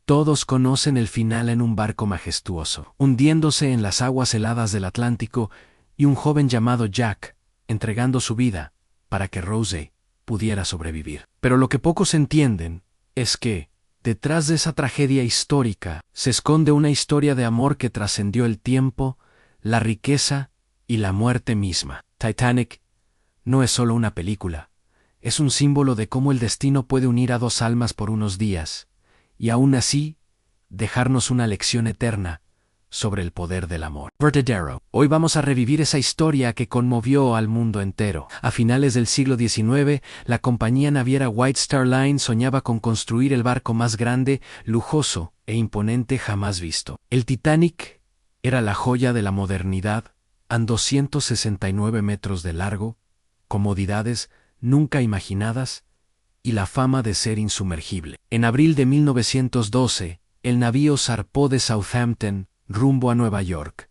Todos conocen el final en un barco majestuoso, hundiéndose en las aguas heladas del Atlántico, y un joven llamado Jack, entregando su vida para que Rose pudiera sobrevivir. Pero lo que pocos entienden es que, detrás de esa tragedia histórica, se esconde una historia de amor que trascendió el tiempo, la riqueza y la muerte misma. Titanic no es solo una película, es un símbolo de cómo el destino puede unir a dos almas por unos días, y aún así, dejarnos una lección eterna sobre el poder del amor. Verdadero. Hoy vamos a revivir esa historia que conmovió al mundo entero. A finales del siglo XIX, la compañía naviera White Star Line soñaba con construir el barco más grande, lujoso e imponente jamás visto. El Titanic era la joya de la modernidad, a 269 metros de largo, comodidades nunca imaginadas y la fama de ser insumergible. En abril de 1912, el navío zarpó de Southampton rumbo a Nueva York,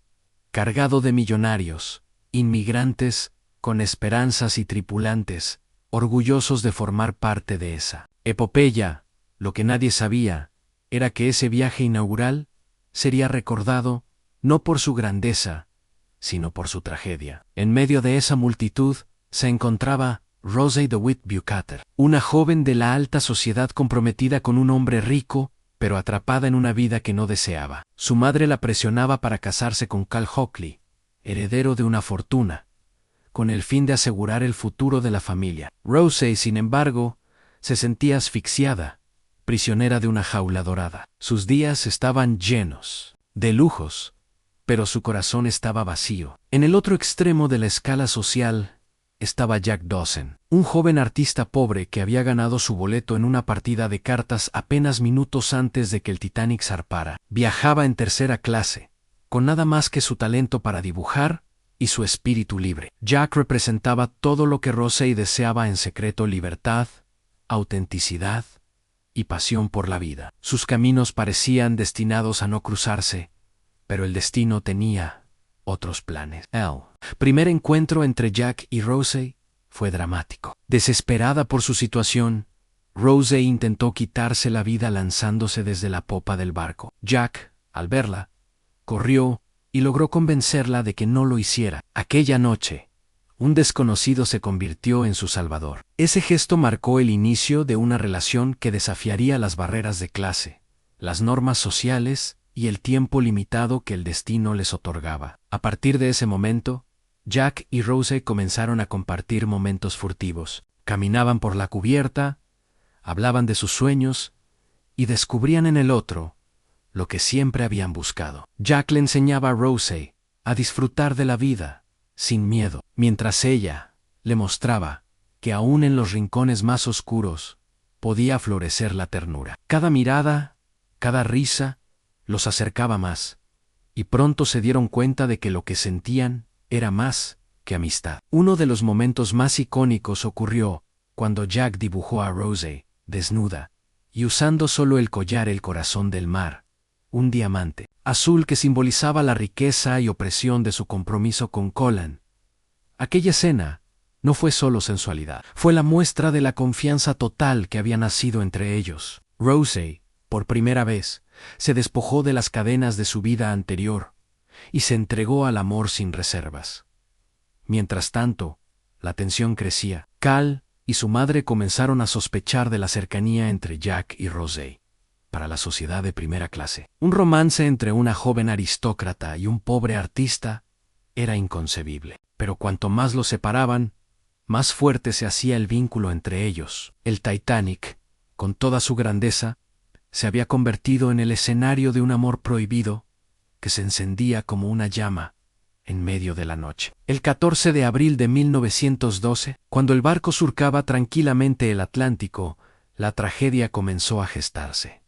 cargado de millonarios, inmigrantes, con esperanzas y tripulantes, orgullosos de formar parte de esa epopeya. Lo que nadie sabía era que ese viaje inaugural sería recordado no por su grandeza, sino por su tragedia. En medio de esa multitud se encontraba Rose DeWitt Bukater, una joven de la alta sociedad comprometida con un hombre rico, pero atrapada en una vida que no deseaba. Su madre la presionaba para casarse con Cal Hockley, heredero de una fortuna, con el fin de asegurar el futuro de la familia. Rose, sin embargo, se sentía asfixiada, prisionera de una jaula dorada. Sus días estaban llenos de lujos, pero su corazón estaba vacío. En el otro extremo de la escala social estaba Jack Dawson, un joven artista pobre que había ganado su boleto en una partida de cartas apenas minutos antes de que el Titanic zarpara. Viajaba en tercera clase, con nada más que su talento para dibujar y su espíritu libre. Jack representaba todo lo que Rose deseaba en secreto: libertad, autenticidad y pasión por la vida. Sus caminos parecían destinados a no cruzarse, pero el destino tenía otros planes. El primer encuentro entre Jack y Rose fue dramático. Desesperada por su situación, Rose intentó quitarse la vida lanzándose desde la popa del barco. Jack, al verla, corrió y logró convencerla de que no lo hiciera. Aquella noche, un desconocido se convirtió en su salvador. Ese gesto marcó el inicio de una relación que desafiaría las barreras de clase, las normas sociales y el tiempo limitado que el destino les otorgaba. A partir de ese momento, Jack y Rose comenzaron a compartir momentos furtivos. Caminaban por la cubierta, hablaban de sus sueños y descubrían en el otro lo que siempre habían buscado. Jack le enseñaba a Rose a disfrutar de la vida sin miedo, mientras ella le mostraba que aún en los rincones más oscuros podía florecer la ternura. Cada mirada, cada risa, los acercaba más, y pronto se dieron cuenta de que lo que sentían era más que amistad. Uno de los momentos más icónicos ocurrió cuando Jack dibujó a Rose, desnuda, y usando solo el collar el corazón del mar, un diamante azul que simbolizaba la riqueza y opresión de su compromiso con Colin. Aquella escena no fue solo sensualidad, fue la muestra de la confianza total que había nacido entre ellos. Rose, por primera vez, se despojó de las cadenas de su vida anterior y se entregó al amor sin reservas. Mientras tanto, la tensión crecía. Cal y su madre comenzaron a sospechar de la cercanía entre Jack y Rose. Para la sociedad de primera clase, un romance entre una joven aristócrata y un pobre artista era inconcebible. Pero cuanto más los separaban, más fuerte se hacía el vínculo entre ellos. El Titanic, con toda su grandeza, se había convertido en el escenario de un amor prohibido que se encendía como una llama en medio de la noche. El 14 de abril de 1912, cuando el barco surcaba tranquilamente el Atlántico, la tragedia comenzó a gestarse.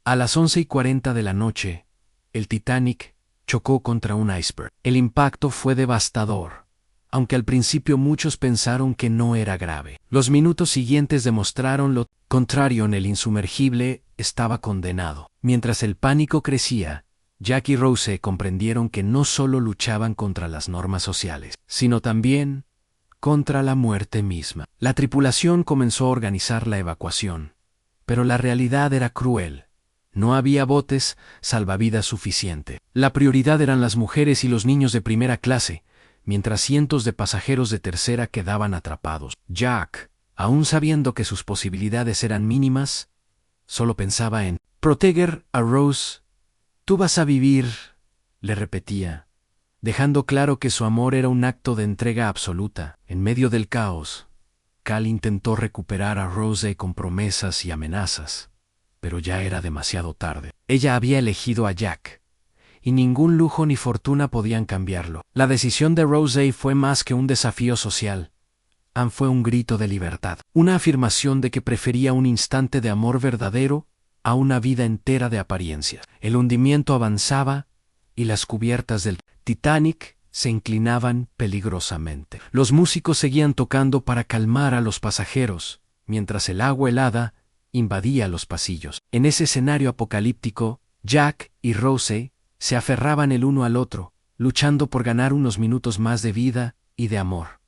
A las 11:40 de la noche, el Titanic chocó contra un iceberg. El impacto fue devastador, aunque al principio muchos pensaron que no era grave. Los minutos siguientes demostraron lo contrario. El insumergible estaba condenado. Mientras el pánico crecía, Jack y Rose comprendieron que no solo luchaban contra las normas sociales, sino también contra la muerte misma. La tripulación comenzó a organizar la evacuación, pero la realidad era cruel. No había botes salvavidas suficiente. La prioridad eran las mujeres y los niños de primera clase, mientras cientos de pasajeros de tercera quedaban atrapados. Jack, aún sabiendo que sus posibilidades eran mínimas, solo pensaba en proteger a Rose. Tú vas a vivir, le repetía, dejando claro que su amor era un acto de entrega absoluta. En medio del caos, Cal intentó recuperar a Rose con promesas y amenazas, pero ya era demasiado tarde. Ella había elegido a Jack, y ningún lujo ni fortuna podían cambiarlo. La decisión de Rose fue más que un desafío social. Fue un grito de libertad, una afirmación de que prefería un instante de amor verdadero a una vida entera de apariencias. El hundimiento avanzaba y las cubiertas del Titanic se inclinaban peligrosamente. Los músicos seguían tocando para calmar a los pasajeros, mientras el agua helada invadía los pasillos. En ese escenario apocalíptico, Jack y Rose se aferraban el uno al otro, luchando por ganar unos minutos más de vida y de amor.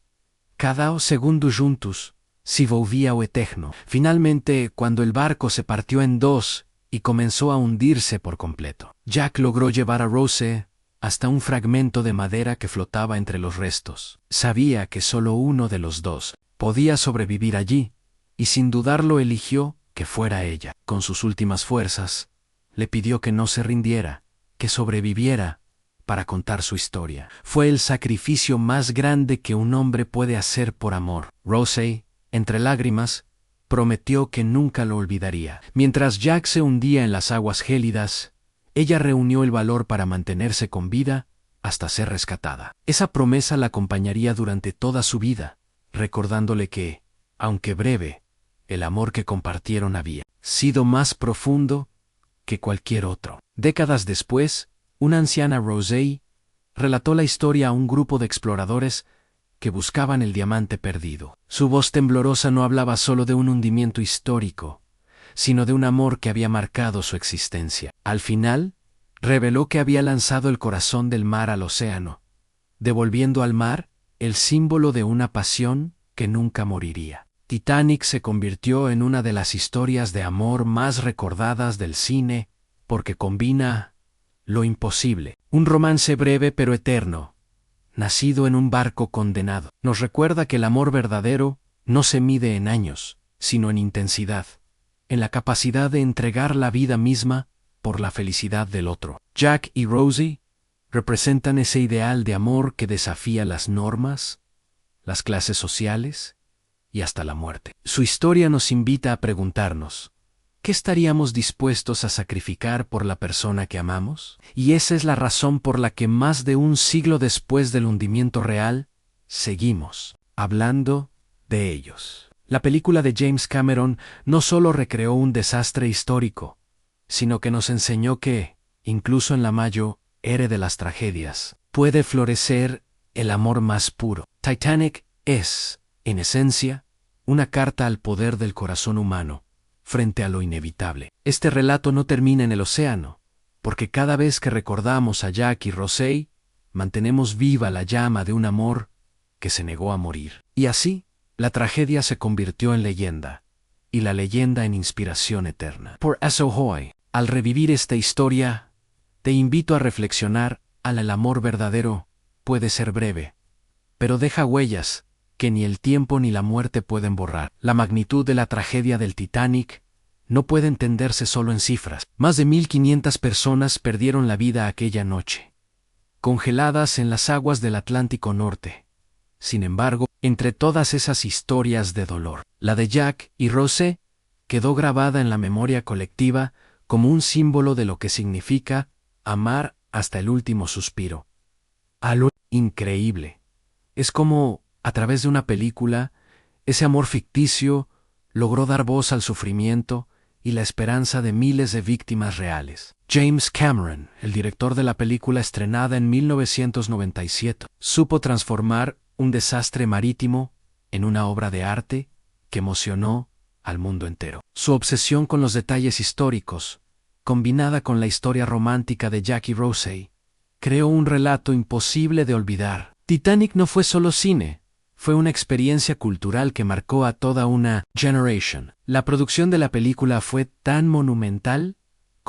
Cada segundo juntos si volvía o eterno. Finalmente, cuando el barco se partió en dos y comenzó a hundirse por completo, Jack logró llevar a Rose hasta un fragmento de madera que flotaba entre los restos. Sabía que solo uno de los dos podía sobrevivir allí, y sin dudarlo eligió que fuera ella. Con sus últimas fuerzas, le pidió que no se rindiera, que sobreviviera para contar su historia. Fue el sacrificio más grande que un hombre puede hacer por amor. Rose, entre lágrimas, prometió que nunca lo olvidaría. Mientras Jack se hundía en las aguas gélidas, ella reunió el valor para mantenerse con vida hasta ser rescatada. Esa promesa la acompañaría durante toda su vida, recordándole que, aunque breve, el amor que compartieron había sido más profundo que cualquier otro. Décadas después, una anciana Rose relató la historia a un grupo de exploradores que buscaban el diamante perdido. Su voz temblorosa no hablaba solo de un hundimiento histórico, sino de un amor que había marcado su existencia. Al final, reveló que había lanzado el corazón del mar al océano, devolviendo al mar el símbolo de una pasión que nunca moriría. Titanic se convirtió en una de las historias de amor más recordadas del cine porque combina lo imposible, un romance breve pero eterno, nacido en un barco condenado. Nos recuerda que el amor verdadero no se mide en años, sino en intensidad, en la capacidad de entregar la vida misma por la felicidad del otro. Jack y Rose representan ese ideal de amor que desafía las normas, las clases sociales y hasta la muerte. Su historia nos invita a preguntarnos, ¿qué estaríamos dispuestos a sacrificar por la persona que amamos? Y esa es la razón por la que más de un siglo después del hundimiento real, seguimos hablando de ellos. La película de James Cameron no solo recreó un desastre histórico, sino que nos enseñó que, incluso en la mayor de las tragedias, puede florecer el amor más puro. Titanic es, en esencia, una carta al poder del corazón humano frente a lo inevitable. Este relato no termina en el océano, porque cada vez que recordamos a Jack y Rose, mantenemos viva la llama de un amor que se negó a morir. Y así, la tragedia se convirtió en leyenda, y la leyenda en inspiración eterna. Por eso hoy, al revivir esta historia, te invito a reflexionar al el amor verdadero puede ser breve, pero deja huellas que ni el tiempo ni la muerte pueden borrar. La magnitud de la tragedia del Titanic no puede entenderse solo en cifras. Más de 1.500 personas perdieron la vida aquella noche, congeladas en las aguas del Atlántico Norte. Sin embargo, entre todas esas historias de dolor, la de Jack y Rose quedó grabada en la memoria colectiva como un símbolo de lo que significa amar hasta el último suspiro. Algo increíble. Es como, a través de una película, ese amor ficticio logró dar voz al sufrimiento y la esperanza de miles de víctimas reales. James Cameron, el director de la película estrenada en 1997, supo transformar un desastre marítimo en una obra de arte que emocionó al mundo entero. Su obsesión con los detalles históricos, combinada con la historia romántica de Jack y Rose, creó un relato imposible de olvidar. Titanic no fue solo cine, fue una experiencia cultural que marcó a toda una generation. La producción de la película fue tan monumental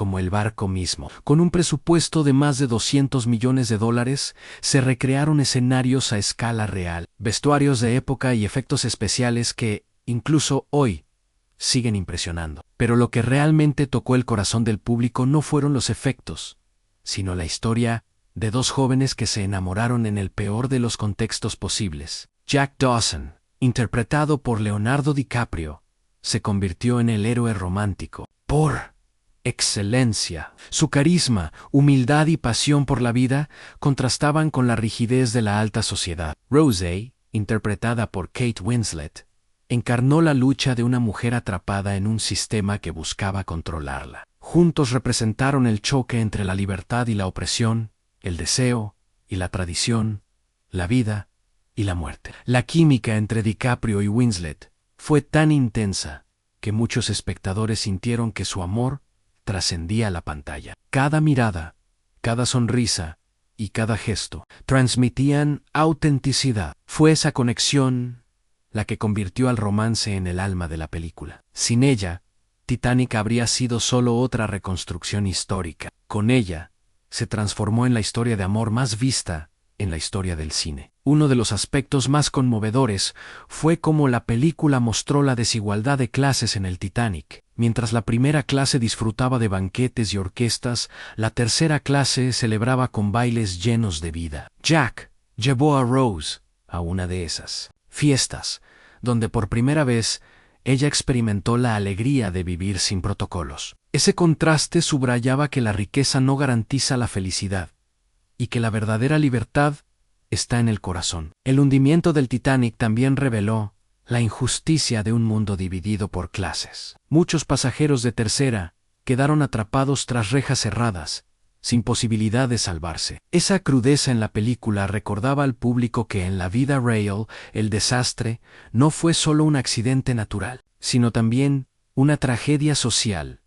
como el barco mismo. Con un presupuesto de más de $200 millones, se recrearon escenarios a escala real, vestuarios de época y efectos especiales que, incluso hoy, siguen impresionando. Pero lo que realmente tocó el corazón del público no fueron los efectos, sino la historia de dos jóvenes que se enamoraron en el peor de los contextos posibles. Jack Dawson, interpretado por Leonardo DiCaprio, se convirtió en el héroe romántico por excelencia. Su carisma, humildad y pasión por la vida contrastaban con la rigidez de la alta sociedad. Rose, interpretada por Kate Winslet, encarnó la lucha de una mujer atrapada en un sistema que buscaba controlarla. Juntos representaron el choque entre la libertad y la opresión, el deseo y la tradición, la vida y la muerte. La química entre DiCaprio y Winslet fue tan intensa que muchos espectadores sintieron que su amor trascendía la pantalla. Cada mirada, cada sonrisa y cada gesto transmitían autenticidad. Fue esa conexión la que convirtió al romance en el alma de la película. Sin ella, Titanic habría sido solo otra reconstrucción histórica. Con ella, se transformó en la historia de amor más vista en la historia del cine. Uno de los aspectos más conmovedores fue cómo la película mostró la desigualdad de clases en el Titanic. Mientras la primera clase disfrutaba de banquetes y orquestas, la tercera clase celebraba con bailes llenos de vida. Jack llevó a Rose a una de esas fiestas, donde por primera vez ella experimentó la alegría de vivir sin protocolos. Ese contraste subrayaba que la riqueza no garantiza la felicidad y que la verdadera libertad está en el corazón. El hundimiento del Titanic también reveló la injusticia de un mundo dividido por clases. Muchos pasajeros de tercera quedaron atrapados tras rejas cerradas, sin posibilidad de salvarse. Esa crudeza en la película recordaba al público que en la vida real el desastre no fue solo un accidente natural, sino también una tragedia social,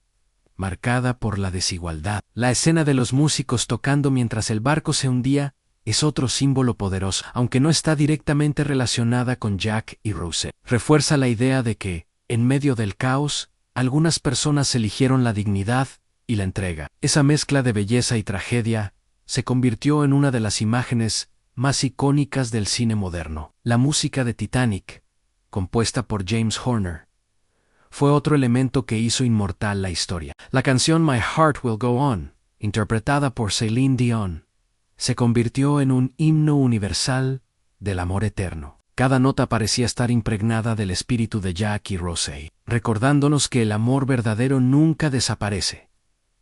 marcada por la desigualdad. La escena de los músicos tocando mientras el barco se hundía es otro símbolo poderoso, aunque no está directamente relacionada con Jack y Rose. Refuerza la idea de que, en medio del caos, algunas personas eligieron la dignidad y la entrega. Esa mezcla de belleza y tragedia se convirtió en una de las imágenes más icónicas del cine moderno. La música de Titanic, compuesta por James Horner, fue otro elemento que hizo inmortal la historia. La canción My Heart Will Go On, interpretada por Celine Dion, se convirtió en un himno universal del amor eterno. Cada nota parecía estar impregnada del espíritu de Jack y Rose, recordándonos que el amor verdadero nunca desaparece,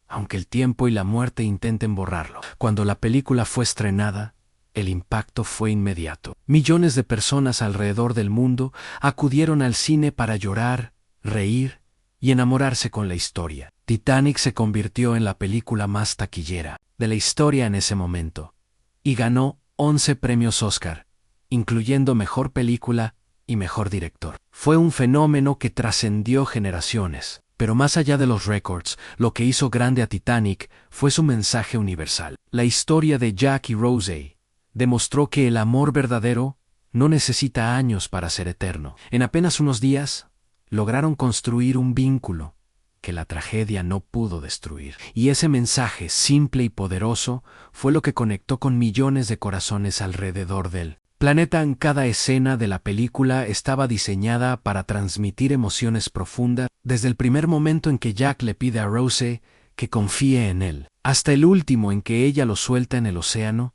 aunque el tiempo y la muerte intenten borrarlo. Cuando la película fue estrenada, el impacto fue inmediato. Millones de personas alrededor del mundo acudieron al cine para llorar, reír y enamorarse con la historia. Titanic se convirtió en la película más taquillera de la historia en ese momento, y ganó 11 premios Oscar, incluyendo Mejor Película y Mejor Director. Fue un fenómeno que trascendió generaciones. Pero más allá de los récords, lo que hizo grande a Titanic fue su mensaje universal. La historia de Jack y Rose demostró que el amor verdadero no necesita años para ser eterno. En apenas unos días, lograron construir un vínculo que la tragedia no pudo destruir. Y ese mensaje simple y poderoso fue lo que conectó con millones de corazones alrededor del planeta. En cada escena de la película estaba diseñada para transmitir emociones profundas, desde el primer momento en que Jack le pide a Rose que confíe en él, hasta el último en que ella lo suelta en el océano.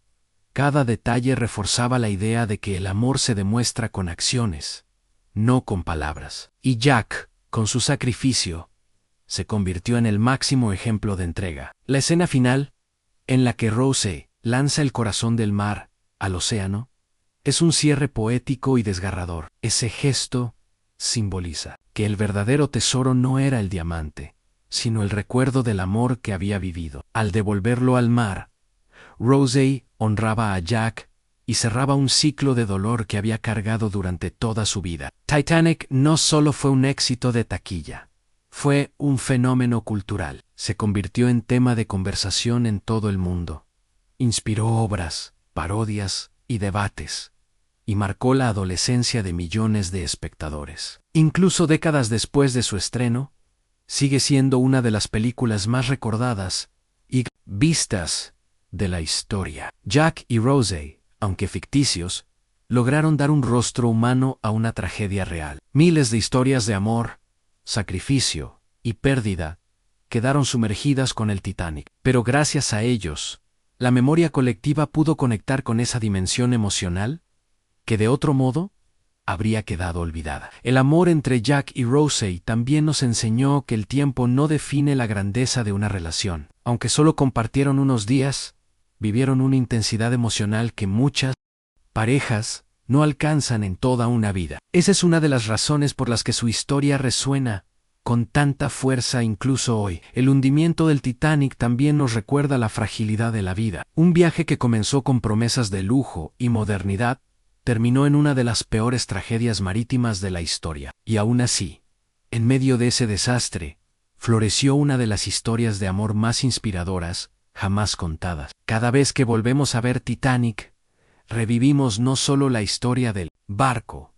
Cada detalle reforzaba la idea de que el amor se demuestra con acciones, no con palabras. Y Jack, con su sacrificio, se convirtió en el máximo ejemplo de entrega. La escena final, en la que Rose lanza el corazón del mar al océano, es un cierre poético y desgarrador. Ese gesto simboliza que el verdadero tesoro no era el diamante, sino el recuerdo del amor que había vivido. Al devolverlo al mar, Rose honraba a Jack y cerraba un ciclo de dolor que había cargado durante toda su vida. Titanic no solo fue un éxito de taquilla, fue un fenómeno cultural. Se convirtió en tema de conversación en todo el mundo. Inspiró obras, parodias y debates, y marcó la adolescencia de millones de espectadores. Incluso décadas después de su estreno, sigue siendo una de las películas más recordadas y vistas de la historia. Jack y Rose, aunque ficticios, lograron dar un rostro humano a una tragedia real. Miles de historias de amor, sacrificio y pérdida quedaron sumergidas con el Titanic. Pero gracias a ellos, la memoria colectiva pudo conectar con esa dimensión emocional que de otro modo habría quedado olvidada. El amor entre Jack y Rose también nos enseñó que el tiempo no define la grandeza de una relación. Aunque solo compartieron unos días, vivieron una intensidad emocional que muchas parejas no alcanzan en toda una vida. Esa es una de las razones por las que su historia resuena con tanta fuerza incluso hoy. El hundimiento del Titanic también nos recuerda la fragilidad de la vida. Un viaje que comenzó con promesas de lujo y modernidad terminó en una de las peores tragedias marítimas de la historia. Y aún así, en medio de ese desastre, floreció una de las historias de amor más inspiradoras jamás contadas. Cada vez que volvemos a ver Titanic, revivimos no solo la historia del barco,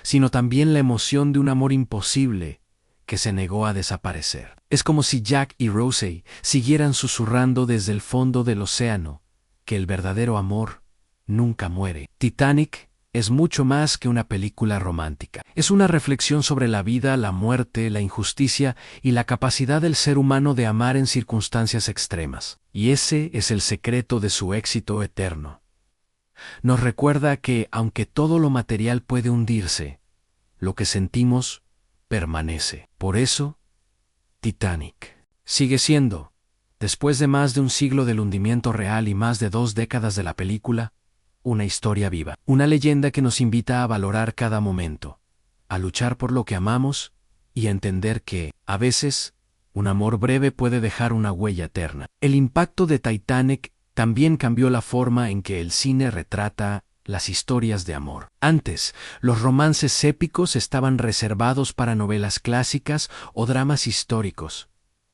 sino también la emoción de un amor imposible que se negó a desaparecer. Es como si Jack y Rose siguieran susurrando desde el fondo del océano que el verdadero amor nunca muere. Titanic es mucho más que una película romántica. Es una reflexión sobre la vida, la muerte, la injusticia y la capacidad del ser humano de amar en circunstancias extremas. Y ese es el secreto de su éxito eterno. Nos recuerda que, aunque todo lo material puede hundirse, lo que sentimos permanece. Por eso, Titanic sigue siendo, después de más de un siglo del hundimiento real y más de 2 décadas de la película, una historia viva. Una leyenda que nos invita a valorar cada momento, a luchar por lo que amamos y a entender que, a veces, un amor breve puede dejar una huella eterna. El impacto de Titanic también cambió la forma en que el cine retrata las historias de amor. Antes, los romances épicos estaban reservados para novelas clásicas o dramas históricos.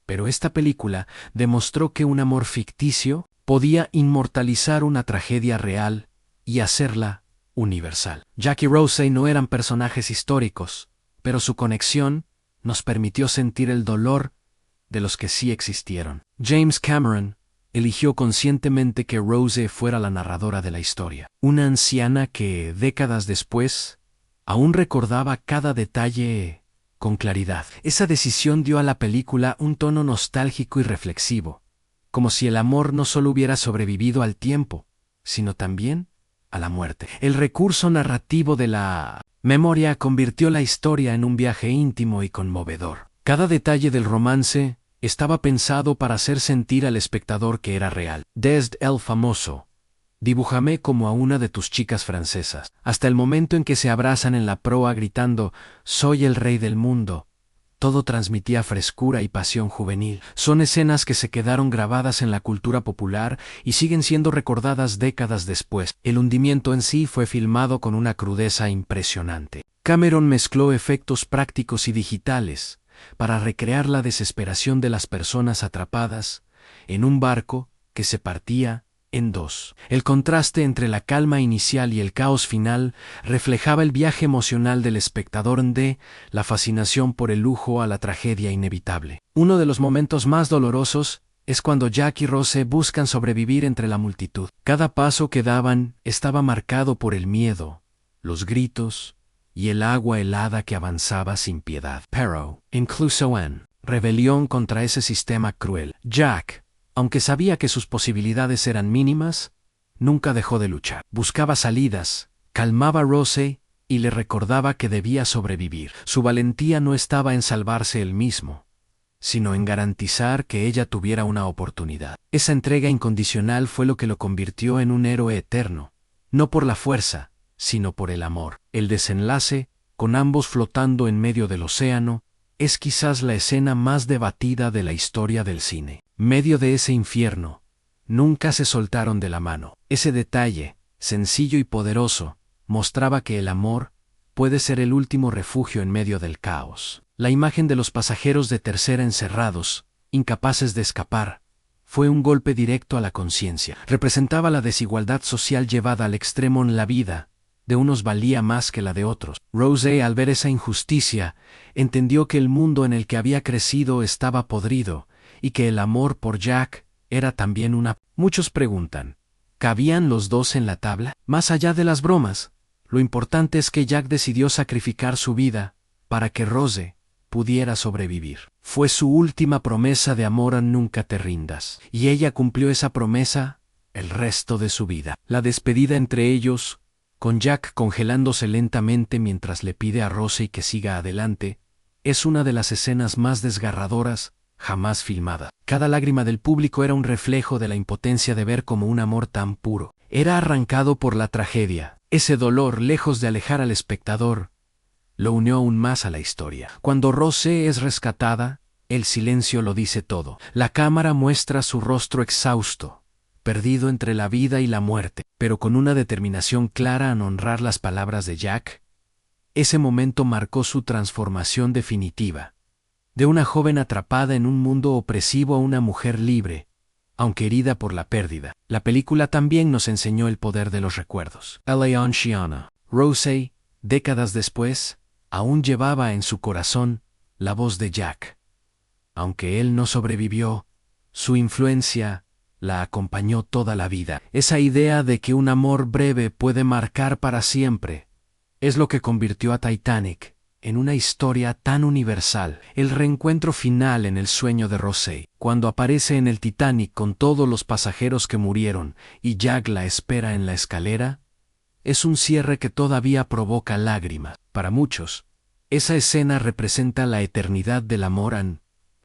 Pero esta película demostró que un amor ficticio podía inmortalizar una tragedia real y hacerla universal. Jack y Rose no eran personajes históricos, pero su conexión nos permitió sentir el dolor de los que sí existieron. James Cameron eligió conscientemente que Rose fuera la narradora de la historia, una anciana que, décadas después, aún recordaba cada detalle con claridad. Esa decisión dio a la película un tono nostálgico y reflexivo, como si el amor no solo hubiera sobrevivido al tiempo, sino también a la muerte. El recurso narrativo de la memoria convirtió la historia en un viaje íntimo y conmovedor. Cada detalle del romance estaba pensado para hacer sentir al espectador que era real. Desde el famoso «Dibújame como a una de tus chicas francesas», hasta el momento en que se abrazan en la proa gritando «Soy el rey del mundo», todo transmitía frescura y pasión juvenil. Son escenas que se quedaron grabadas en la cultura popular y siguen siendo recordadas décadas después. El hundimiento en sí fue filmado con una crudeza impresionante. Cameron mezcló efectos prácticos y digitales para recrear la desesperación de las personas atrapadas en un barco que se partía en dos. El contraste entre la calma inicial y el caos final reflejaba el viaje emocional del espectador de la fascinación por el lujo a la tragedia inevitable. Uno de los momentos más dolorosos es cuando Jack y Rose buscan sobrevivir entre la multitud. Cada paso que daban estaba marcado por el miedo, los gritos y el agua helada que avanzaba sin piedad. Pero, incluso en rebelión contra ese sistema cruel, Jack, aunque sabía que sus posibilidades eran mínimas, nunca dejó de luchar. Buscaba salidas, calmaba a Rose y le recordaba que debía sobrevivir. Su valentía no estaba en salvarse él mismo, sino en garantizar que ella tuviera una oportunidad. Esa entrega incondicional fue lo que lo convirtió en un héroe eterno, no por la fuerza, sino por el amor. El desenlace, con ambos flotando en medio del océano, es quizás la escena más debatida de la historia del cine. Medio de ese infierno, nunca se soltaron de la mano. Ese detalle, sencillo y poderoso, mostraba que el amor puede ser el último refugio en medio del caos. La imagen de los pasajeros de tercera encerrados, incapaces de escapar, fue un golpe directo a la conciencia. Representaba la desigualdad social llevada al extremo en la vida de unos valía más que la de otros. Rose, al ver esa injusticia, entendió que el mundo en el que había crecido estaba podrido y que el amor por Jack era también una... Muchos preguntan, ¿cabían los dos en la tabla? Más allá de las bromas, lo importante es que Jack decidió sacrificar su vida para que Rose pudiera sobrevivir. Fue su última promesa de amor a nunca te rindas, y ella cumplió esa promesa el resto de su vida. La despedida entre ellos, con Jack congelándose lentamente mientras le pide a Rose que siga adelante, es una de las escenas más desgarradoras jamás filmada. Cada lágrima del público era un reflejo de la impotencia de ver cómo un amor tan puro era arrancado por la tragedia. Ese dolor, lejos de alejar al espectador, lo unió aún más a la historia. Cuando Rose es rescatada, el silencio lo dice todo. La cámara muestra su rostro exhausto, perdido entre la vida y la muerte, pero con una determinación clara en honrar las palabras de Jack. Ese momento marcó su transformación definitiva. De una joven atrapada en un mundo opresivo a una mujer libre, aunque herida por la pérdida. La película también nos enseñó el poder de los recuerdos. Eleon Shiana. Rose, décadas después, aún llevaba en su corazón la voz de Jack. Aunque él no sobrevivió, su influencia la acompañó toda la vida. Esa idea de que un amor breve puede marcar para siempre es lo que convirtió a Titanic en una historia tan universal. El reencuentro final en el sueño de Rose, cuando aparece en el Titanic con todos los pasajeros que murieron y Jack la espera en la escalera, es un cierre que todavía provoca lágrimas. Para muchos, esa escena representa la eternidad del amor,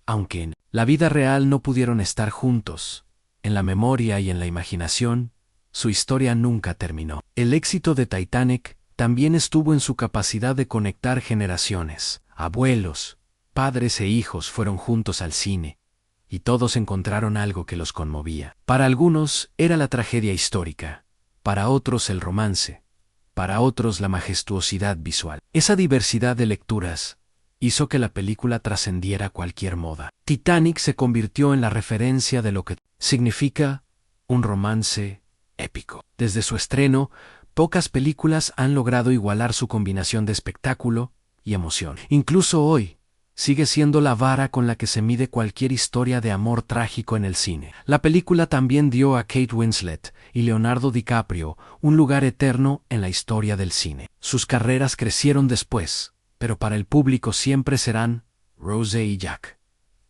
aunque en la vida real no pudieron estar juntos. En la memoria y en la imaginación, su historia nunca terminó. El éxito de Titanic también estuvo en su capacidad de conectar generaciones. Abuelos, padres e hijos fueron juntos al cine, y todos encontraron algo que los conmovía. Para algunos era la tragedia histórica, para otros el romance, para otros la majestuosidad visual. Esa diversidad de lecturas hizo que la película trascendiera cualquier moda. Titanic se convirtió en la referencia de lo que significa un romance épico. Desde su estreno, pocas películas han logrado igualar su combinación de espectáculo y emoción. Incluso hoy, sigue siendo la vara con la que se mide cualquier historia de amor trágico en el cine. La película también dio a Kate Winslet y Leonardo DiCaprio un lugar eterno en la historia del cine. Sus carreras crecieron después, pero para el público siempre serán Rose y Jack.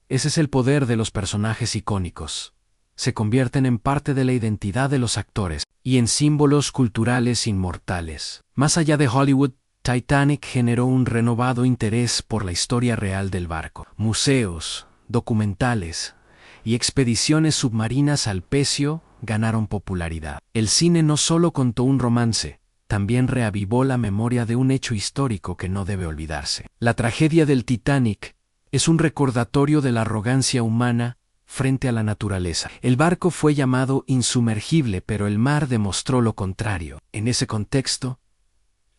Ese es el poder de los personajes icónicos. Se convierten en parte de la identidad de los actores y en símbolos culturales inmortales. Más allá de Hollywood, Titanic generó un renovado interés por la historia real del barco. Museos, documentales y expediciones submarinas al pecio ganaron popularidad. El cine no solo contó un romance, también reavivó la memoria de un hecho histórico que no debe olvidarse. La tragedia del Titanic es un recordatorio de la arrogancia humana frente a la naturaleza. El barco fue llamado insumergible, pero el mar demostró lo contrario. En ese contexto,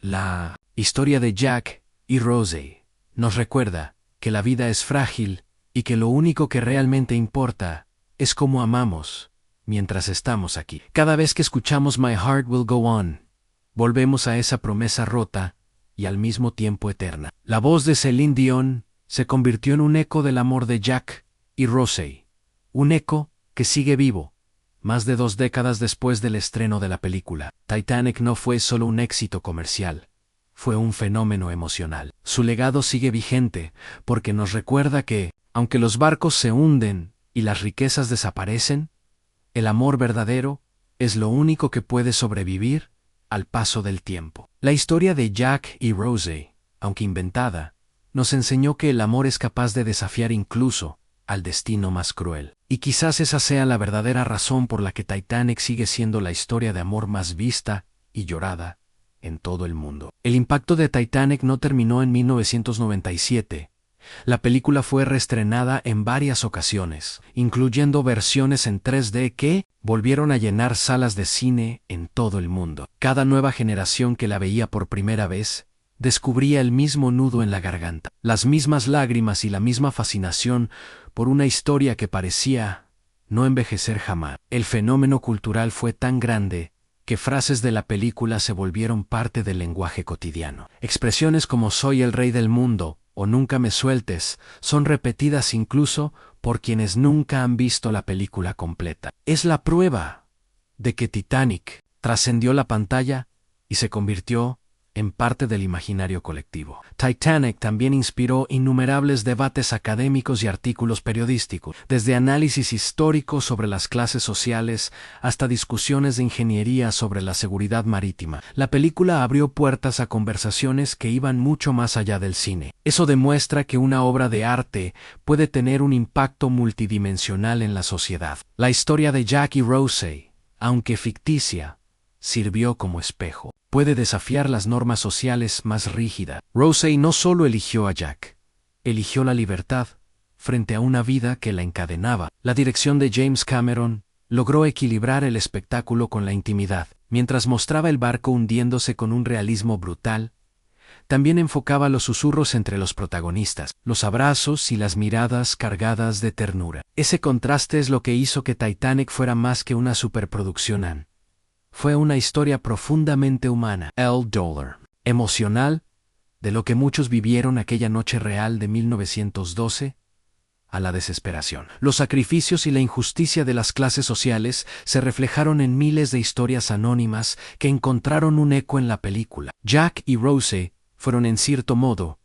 la historia de Jack y Rose nos recuerda que la vida es frágil y que lo único que realmente importa es cómo amamos mientras estamos aquí. Cada vez que escuchamos My Heart Will Go On, volvemos a esa promesa rota y al mismo tiempo eterna. La voz de Celine Dion se convirtió en un eco del amor de Jack y Rose, un eco que sigue vivo, más de 2 décadas después del estreno de la película. Titanic no fue solo un éxito comercial, fue un fenómeno emocional. Su legado sigue vigente porque nos recuerda que, aunque los barcos se hunden y las riquezas desaparecen, el amor verdadero es lo único que puede sobrevivir al paso del tiempo. La historia de Jack y Rose, aunque inventada, nos enseñó que el amor es capaz de desafiar incluso al destino más cruel. Y quizás esa sea la verdadera razón por la que Titanic sigue siendo la historia de amor más vista y llorada en todo el mundo. El impacto de Titanic no terminó en 1997. La película fue reestrenada en varias ocasiones, incluyendo versiones en 3D que volvieron a llenar salas de cine en todo el mundo. Cada nueva generación que la veía por primera vez descubría el mismo nudo en la garganta, las mismas lágrimas y la misma fascinación por una historia que parecía no envejecer jamás. El fenómeno cultural fue tan grande que frases de la película se volvieron parte del lenguaje cotidiano. Expresiones como "soy el rey del mundo" o "nunca me sueltes" son repetidas incluso por quienes nunca han visto la película completa. Es la prueba de que Titanic trascendió la pantalla y se convirtió en parte del imaginario colectivo. Titanic también inspiró innumerables debates académicos y artículos periodísticos, desde análisis históricos sobre las clases sociales hasta discusiones de ingeniería sobre la seguridad marítima. La película abrió puertas a conversaciones que iban mucho más allá del cine. Eso demuestra que una obra de arte puede tener un impacto multidimensional en la sociedad. La historia de Jack y Rose, aunque ficticia, sirvió como espejo. Puede desafiar las normas sociales más rígidas. Rose no solo eligió a Jack, eligió la libertad frente a una vida que la encadenaba. La dirección de James Cameron logró equilibrar el espectáculo con la intimidad. Mientras mostraba el barco hundiéndose con un realismo brutal, también enfocaba los susurros entre los protagonistas, los abrazos y las miradas cargadas de ternura. Ese contraste es lo que hizo que Titanic fuera más que una superproducción. Fue una historia profundamente humana, emocional, de lo que muchos vivieron aquella noche real de 1912, a la desesperación. Los sacrificios y la injusticia de las clases sociales se reflejaron en miles de historias anónimas que encontraron un eco en la película. Jack y Rose fueron en cierto modo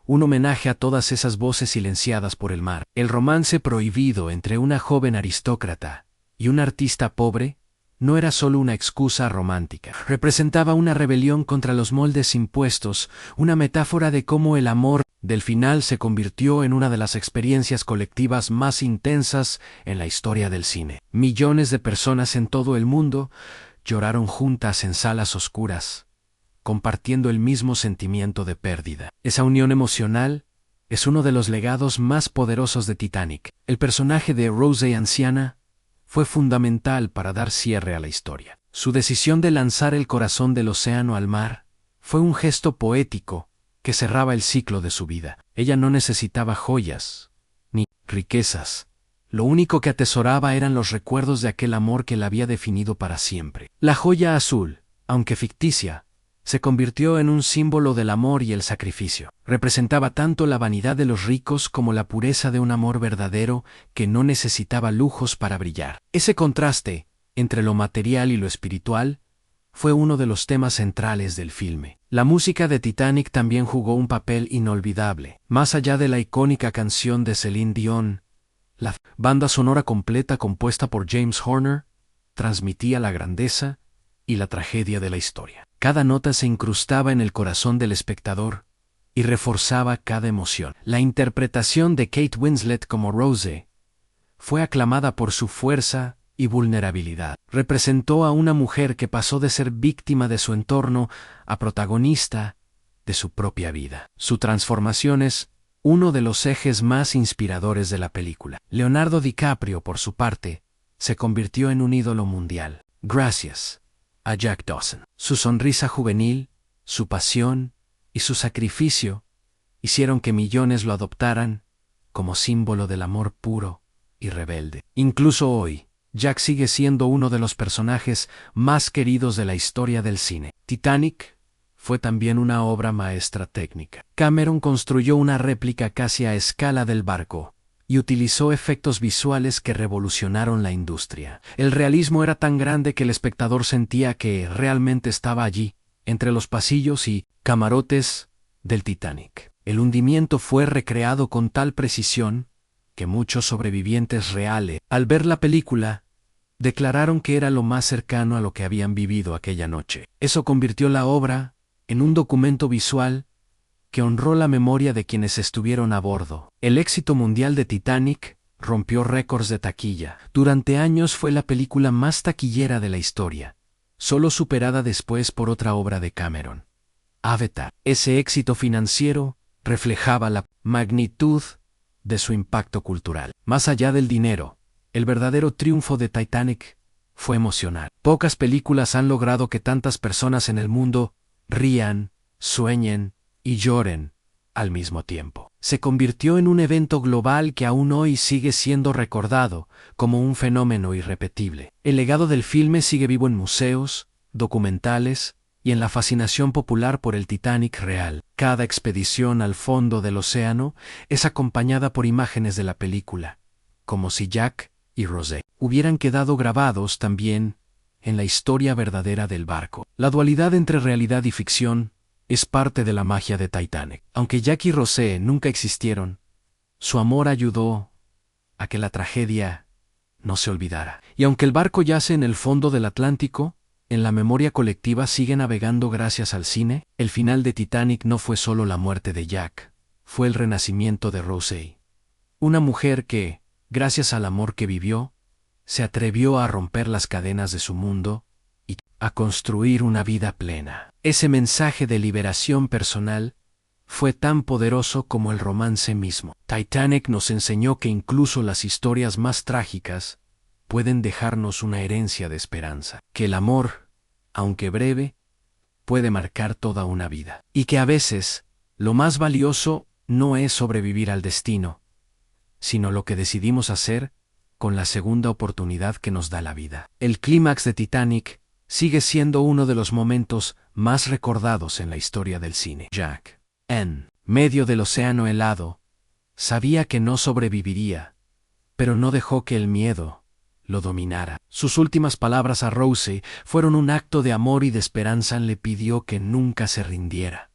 un homenaje a todas esas voces silenciadas por el mar. El romance prohibido entre una joven aristócrata y un artista pobre no era solo una excusa romántica. Representaba una rebelión contra los moldes impuestos, una metáfora de cómo el amor del final se convirtió en una de las experiencias colectivas más intensas en la historia del cine. Millones de personas en todo el mundo lloraron juntas en salas oscuras, compartiendo el mismo sentimiento de pérdida. Esa unión emocional es uno de los legados más poderosos de Titanic. El personaje de Rose anciana fue fundamental para dar cierre a la historia. Su decisión de lanzar el corazón del océano al mar fue un gesto poético que cerraba el ciclo de su vida. Ella no necesitaba joyas ni riquezas. Lo único que atesoraba eran los recuerdos de aquel amor que la había definido para siempre. La joya azul, aunque ficticia, se convirtió en un símbolo del amor y el sacrificio. Representaba tanto la vanidad de los ricos como la pureza de un amor verdadero que no necesitaba lujos para brillar. Ese contraste entre lo material y lo espiritual fue uno de los temas centrales del filme. La música de Titanic también jugó un papel inolvidable. Más allá de la icónica canción de Celine Dion, la banda sonora completa compuesta por James Horner transmitía la grandeza y la tragedia de la historia. Cada nota se incrustaba en el corazón del espectador y reforzaba cada emoción. La interpretación de Kate Winslet como Rose fue aclamada por su fuerza y vulnerabilidad. Representó a una mujer que pasó de ser víctima de su entorno a protagonista de su propia vida. Su transformación es uno de los ejes más inspiradores de la película. Leonardo DiCaprio, por su parte, se convirtió en un ídolo mundial. Gracias a Jack Dawson. Su sonrisa juvenil, su pasión y su sacrificio hicieron que millones lo adoptaran como símbolo del amor puro y rebelde. Incluso hoy, Jack sigue siendo uno de los personajes más queridos de la historia del cine. Titanic fue también una obra maestra técnica. Cameron construyó una réplica casi a escala del barco y utilizó efectos visuales que revolucionaron la industria. El realismo era tan grande que el espectador sentía que realmente estaba allí, entre los pasillos y camarotes del Titanic. El hundimiento fue recreado con tal precisión que muchos sobrevivientes reales, al ver la película, declararon que era lo más cercano a lo que habían vivido aquella noche. Eso convirtió la obra en un documento visual que honró la memoria de quienes estuvieron a bordo. El éxito mundial de Titanic rompió récords de taquilla. Durante años fue la película más taquillera de la historia, solo superada después por otra obra de Cameron, Avatar. Ese éxito financiero reflejaba la magnitud de su impacto cultural. Más allá del dinero, el verdadero triunfo de Titanic fue emocional. Pocas películas han logrado que tantas personas en el mundo rían, sueñen y lloren al mismo tiempo. Se convirtió en un evento global que aún hoy sigue siendo recordado como un fenómeno irrepetible. El legado del filme sigue vivo en museos, documentales y en la fascinación popular por el Titanic real. Cada expedición al fondo del océano es acompañada por imágenes de la película, como si Jack y Rose hubieran quedado grabados también en la historia verdadera del barco. La dualidad entre realidad y ficción es parte de la magia de Titanic. Aunque Jack y Rose nunca existieron, su amor ayudó a que la tragedia no se olvidara. Y aunque el barco yace en el fondo del Atlántico, en la memoria colectiva sigue navegando gracias al cine. El final de Titanic no fue solo la muerte de Jack, fue el renacimiento de Rose, una mujer que, gracias al amor que vivió, se atrevió a romper las cadenas de su mundo y a construir una vida plena. Ese mensaje de liberación personal fue tan poderoso como el romance mismo. Titanic nos enseñó que incluso las historias más trágicas pueden dejarnos una herencia de esperanza, que el amor, aunque breve, puede marcar toda una vida, y que a veces lo más valioso no es sobrevivir al destino, sino lo que decidimos hacer con la segunda oportunidad que nos da la vida. El clímax de Titanic sigue siendo uno de los momentos más recordados en la historia del cine. Jack, en medio del océano helado, sabía que no sobreviviría, pero no dejó que el miedo lo dominara. Sus últimas palabras a Rose fueron un acto de amor y de esperanza. Le pidió que nunca se rindiera,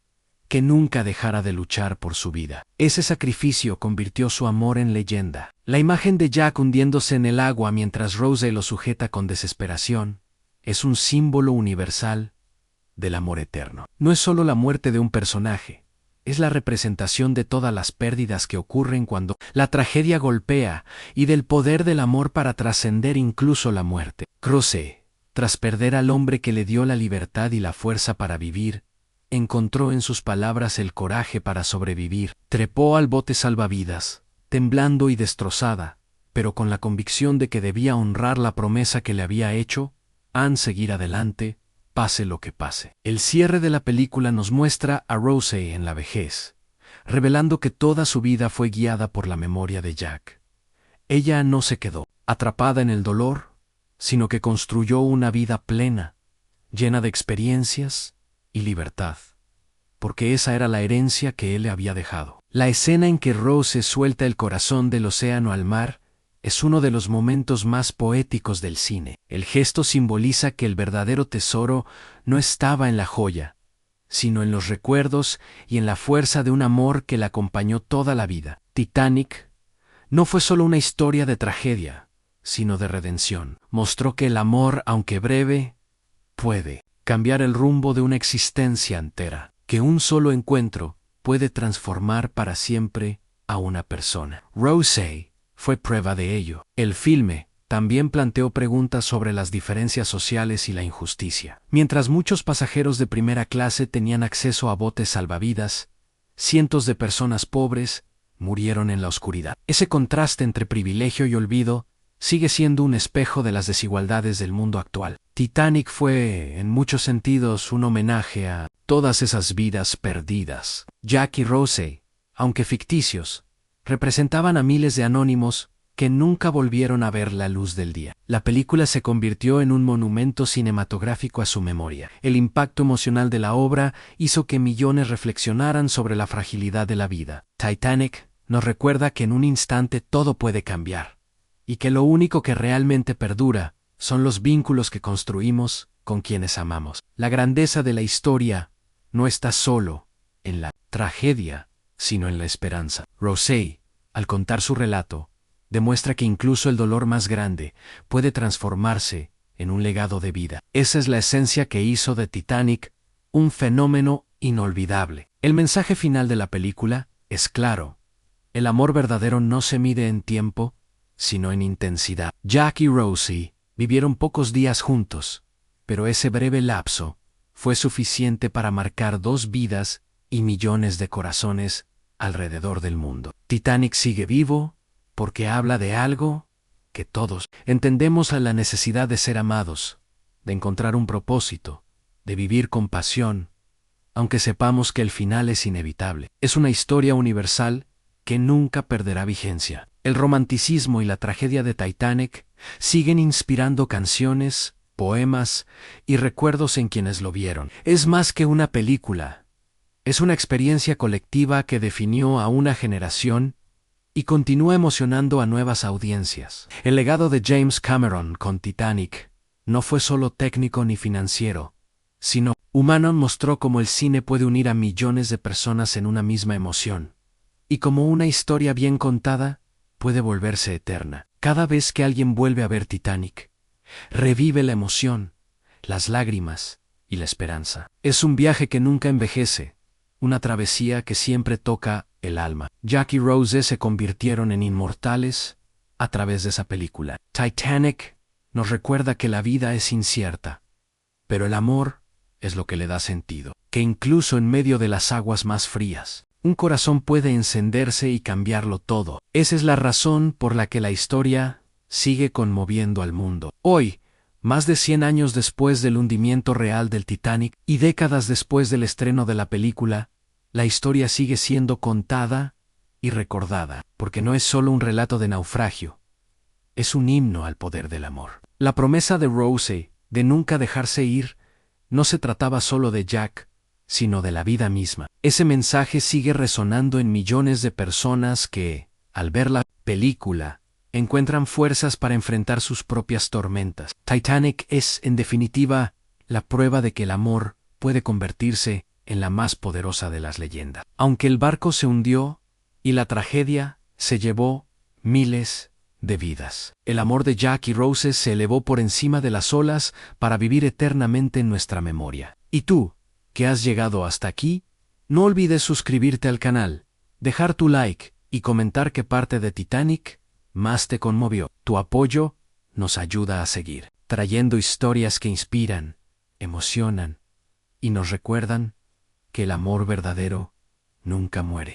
que nunca dejara de luchar por su vida. Ese sacrificio convirtió su amor en leyenda. La imagen de Jack hundiéndose en el agua mientras Rose lo sujeta con desesperación es un símbolo universal del amor eterno. No es solo la muerte de un personaje, es la representación de todas las pérdidas que ocurren cuando la tragedia golpea y del poder del amor para trascender incluso la muerte. Rose, tras perder al hombre que le dio la libertad y la fuerza para vivir, encontró en sus palabras el coraje para sobrevivir. Trepó al bote salvavidas, temblando y destrozada, pero con la convicción de que debía honrar la promesa que le había hecho, seguir adelante, pase lo que pase. El cierre de la película nos muestra a Rose en la vejez, revelando que toda su vida fue guiada por la memoria de Jack. Ella no se quedó atrapada en el dolor, sino que construyó una vida plena, llena de experiencias y libertad, porque esa era la herencia que él le había dejado. La escena en que Rose suelta el corazón del océano al mar es uno de los momentos más poéticos del cine. El gesto simboliza que el verdadero tesoro no estaba en la joya, sino en los recuerdos y en la fuerza de un amor que la acompañó toda la vida. Titanic no fue solo una historia de tragedia, sino de redención. Mostró que el amor, aunque breve, puede cambiar el rumbo de una existencia entera, que un solo encuentro puede transformar para siempre a una persona. Rose fue prueba de ello. El filme también planteó preguntas sobre las diferencias sociales y la injusticia. Mientras muchos pasajeros de primera clase tenían acceso a botes salvavidas, cientos de personas pobres murieron en la oscuridad. Ese contraste entre privilegio y olvido sigue siendo un espejo de las desigualdades del mundo actual. Titanic fue, en muchos sentidos, un homenaje a todas esas vidas perdidas. Jack y Rose, aunque ficticios, representaban a miles de anónimos que nunca volvieron a ver la luz del día. La película se convirtió en un monumento cinematográfico a su memoria. El impacto emocional de la obra hizo que millones reflexionaran sobre la fragilidad de la vida. Titanic nos recuerda que en un instante todo puede cambiar, y que lo único que realmente perdura son los vínculos que construimos con quienes amamos. La grandeza de la historia no está solo en la tragedia, sino en la esperanza. Rose, al contar su relato, demuestra que incluso el dolor más grande puede transformarse en un legado de vida. Esa es la esencia que hizo de Titanic un fenómeno inolvidable. El mensaje final de la película es claro. El amor verdadero no se mide en tiempo, sino en intensidad. Jack y Rose vivieron pocos días juntos, pero ese breve lapso fue suficiente para marcar 2 vidas y millones de corazones alrededor del mundo. Titanic sigue vivo porque habla de algo que todos entendemos: a la necesidad de ser amados, de encontrar un propósito, de vivir con pasión, aunque sepamos que el final es inevitable. Es una historia universal que nunca perderá vigencia. El romanticismo y la tragedia de Titanic siguen inspirando canciones, poemas y recuerdos en quienes lo vieron. Es más que una película. Es una experiencia colectiva que definió a una generación y continúa emocionando a nuevas audiencias. El legado de James Cameron con Titanic no fue solo técnico ni financiero, sino humano. Mostró cómo el cine puede unir a millones de personas en una misma emoción, y cómo una historia bien contada puede volverse eterna. Cada vez que alguien vuelve a ver Titanic, revive la emoción, las lágrimas y la esperanza. Es un viaje que nunca envejece, una travesía que siempre toca el alma. Jack y Rose se convirtieron en inmortales a través de esa película. Titanic nos recuerda que la vida es incierta, pero el amor es lo que le da sentido. Que incluso en medio de las aguas más frías, un corazón puede encenderse y cambiarlo todo. Esa es la razón por la que la historia sigue conmoviendo al mundo. Hoy, más de 100 años después del hundimiento real del Titanic y décadas después del estreno de la película, la historia sigue siendo contada y recordada, porque no es solo un relato de naufragio, es un himno al poder del amor. La promesa de Rose de nunca dejarse ir no se trataba solo de Jack, sino de la vida misma. Ese mensaje sigue resonando en millones de personas que, al ver la película, encuentran fuerzas para enfrentar sus propias tormentas. Titanic es, en definitiva, la prueba de que el amor puede convertirse en la más poderosa de las leyendas. Aunque el barco se hundió y la tragedia se llevó miles de vidas, el amor de Jack y Rose se elevó por encima de las olas para vivir eternamente en nuestra memoria. ¿Y tú, que has llegado hasta aquí? No olvides suscribirte al canal, dejar tu like y comentar qué parte de Titanic más te conmovió. Tu apoyo nos ayuda a seguir trayendo historias que inspiran, emocionan y nos recuerdan que el amor verdadero nunca muere.